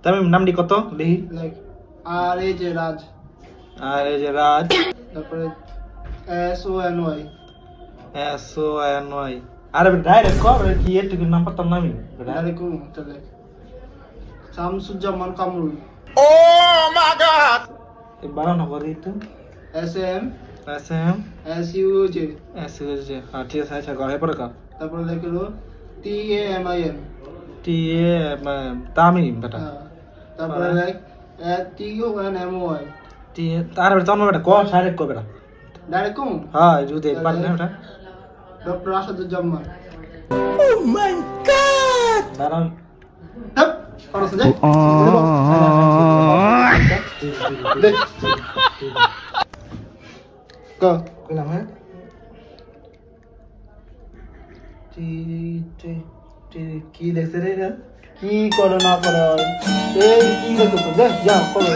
তামিম নামটি কত লিখি লাইক আর এই যে রাজ, আর এই যে রাজ তারপরে SONY, SONY আরে ডাইরেক্ট কর কি এটুকু নাম পাতাম না আমি ডাইরেক্ট কোন তাহলে শামসুজ্জামান কামরুল, বানানো করি একটু SM SM SUJ, SUJ হ্যাঁ ঠিক আছে আচ্ছা ঘরে পরে কার তারপরে লিখলো TAMIM, তামিম বেটা তারপরে লাইক TUNMY, তার বেটা তোমার বেটা ক ডাইরেক্ট কর বেটা ডাইরেক্ট কোন হ্যাঁ যদি পারি না বেটা ডক্টর আসাদুজ্জামান। দাঁড়ান হ্যাঁ পড়াছ যা দেখ ক কইলাম হ্যাঁ টি টি টি কি দেখছে রে এরা? কি করে না করে এই কি দেখছো যা যা করো